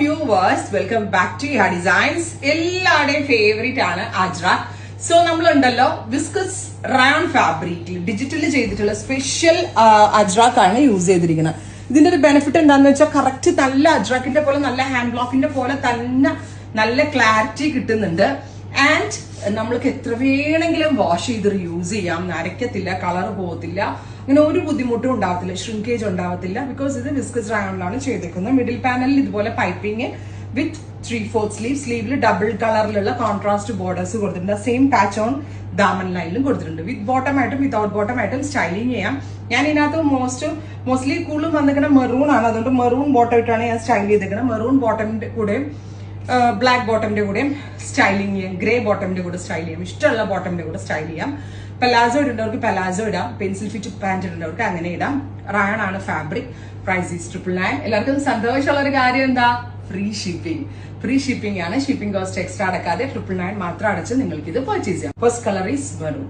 Viewers, welcome back to Yaa designs. എല്ലാവരുടെയും favourite ആണ് Ajrakh. So നമ്മളുണ്ടല്ലോ വിസ്കസ് റയോൺ ഫാബ്രിക്കിൽ ഡിജിറ്റൽ ചെയ്തിട്ടുള്ള സ്പെഷ്യൽ അജ്രാക്ക് ആണ് യൂസ് ചെയ്തിരിക്കുന്നത്. ഇതിന്റെ ഒരു ബെനിഫിറ്റ് എന്താണെന്ന് വെച്ചാൽ കറക്റ്റ് നല്ല അജ്രാക്കിന്റെ പോലെ നല്ല ഹാൻഡ് ബ്ലോക്കിന്റെ പോലെ തന്നെ നല്ല ക്ലാരിറ്റി കിട്ടുന്നുണ്ട്. ആൻഡ് നമ്മൾക്ക് എത്ര വേണമെങ്കിലും വാഷ് ചെയ്ത് യൂസ് ചെയ്യാം, നരയ്ക്കത്തില്ല, കളർ പോകത്തില്ല, അങ്ങനെ ഒരു ബുദ്ധിമുട്ടും ഉണ്ടാവത്തില്ല, ഷ്രിങ്കേജ് ഉണ്ടാവത്തില്ല. ബിക്കോസ് ഇത് വിസ്കസ് റയോണിലാണ് ചെയ്തേക്കുന്നത്. മിഡിൽ പാനലിൽ ഇതുപോലെ പൈപ്പിംഗ് വിത്ത് 3/4 സ്ലീവ്, സ്ലീവിൽ ഡബിൾ കളറിലുള്ള കോൺട്രാസ്റ്റ് ബോർഡേഴ്സ് കൊടുത്തിട്ടുണ്ട്. സെയിം പാച്ച് ഓൺ ദാമൻ ലൈനിലും കൊടുത്തിട്ടുണ്ട്. വിത്ത് ബോട്ടം ആയിട്ടും വിത്തൗട്ട് ബോട്ടം ആയിട്ടും സ്റ്റൈലിംഗ് ചെയ്യാം. ഞാൻ ഇതിനകത്ത് മോസ്റ്റ്ലി കൂടുതലും വന്നിരിക്കുന്ന മെറൂൺ ആണ്, അതുകൊണ്ട് മെറൂൺ ബോട്ടം ഇട്ടാണ് ഞാൻ സ്റ്റൈൽ ചെയ്തേക്കുന്നത്. മെറൂൺ ബോട്ടമിന്റെ കൂടെയും ബ്ലാക്ക് ബോട്ടമിന്റെ കൂടെയും സ്റ്റൈലിംഗ് ചെയ്യാം, ഗ്രേ ബോട്ടമിന്റെ കൂടെ സ്റ്റൈൽ ചെയ്യാം, ഇഷ്ടമുള്ള ബോട്ടമിന്റെ കൂടെ സ്റ്റൈൽ ചെയ്യാം. പലാസോ ഇടേണ്ടവർക്ക് പലാസോ ഇടാം, പെൻസിൽ ഫിറ്റ് പാന്റ് ഇടേണ്ടവർക്ക് അങ്ങനെ ഇടാം. റയോൺ ആണ് ഫാബ്രിക്. Price is 999. എല്ലാവർക്കും സന്തോഷമുള്ള ഒരു കാര്യം എന്താ? Free shipping. ഫ്രീ ഷിപ്പിംഗ് ആണ്. ഷിപ്പിംഗ് കോസ്റ്റ് എക്സ്ട്രാ അടക്കാതെ 999 മാത്രം അടച്ച് നിങ്ങൾക്ക് ഇത് പർച്ചേസ് ചെയ്യാം. First colour is maroon.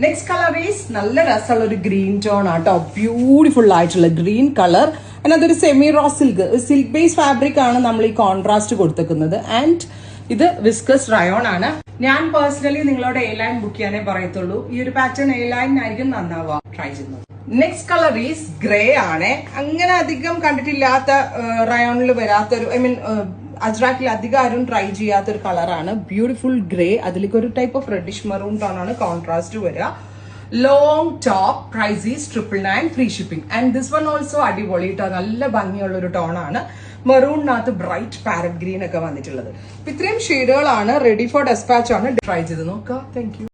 Next colour is നല്ല രസമുള്ള ഒരു ഗ്രീൻ ടോൺ ആട്ടോ. ബ്യൂട്ടിഫുൾ ആയിട്ടുള്ള ഗ്രീൻ കളർ. അതിനകത്തൊരു semi raw silk base fabric ആണ് നമ്മൾ ഈ കോൺട്രാസ്റ്റ് കൊടുത്തേക്കുന്നത്. ആൻഡ് ഇത് വിസ്കസ് റയോൺ ആണ്. ഞാൻ പേഴ്സണലി നിങ്ങളോട് എ ലൈൻ ബുക്ക് ചെയ്യാനേ പറയത്തുള്ളൂ. ഈ ഒരു പാറ്റേൺ എ ലൈൻ ആയിരിക്കും നന്നാവുക. ട്രൈ ചെയ്യുന്നത്. നെക്സ്റ്റ് കളർ ഈസ് ഗ്രേ ആണ്. അങ്ങനെ അധികം കണ്ടിട്ടില്ലാത്ത റയോണിൽ വരാത്തൊരു അജ്രാക്കിൽ അധികം ആരും ട്രൈ ചെയ്യാത്തൊരു കളറാണ്. Beautiful grey. അതിലേക്ക് ഒരു type of reddish maroon tone ആണ് കോൺട്രാസ്റ്റ് വരിക. Long top. Price is 999. Free shipping. And this one also അടിപൊളി ട്ടോ. നല്ല ഭംഗിയുള്ള ഒരു ടോൺ ആണ്. മെറൂണിനകത്ത് ബ്രൈറ്റ് പാരറ്റ് ഗ്രീൻ ഒക്കെ വന്നിട്ടുള്ളത്. ഇത്രയും ഷെയ്ഡുകളാണ്. റെഡി ഫോർ ഡെസ്പാച്ച് ആണ്. ട്രൈ ചെയ്ത് നോക്കുക. Thank you.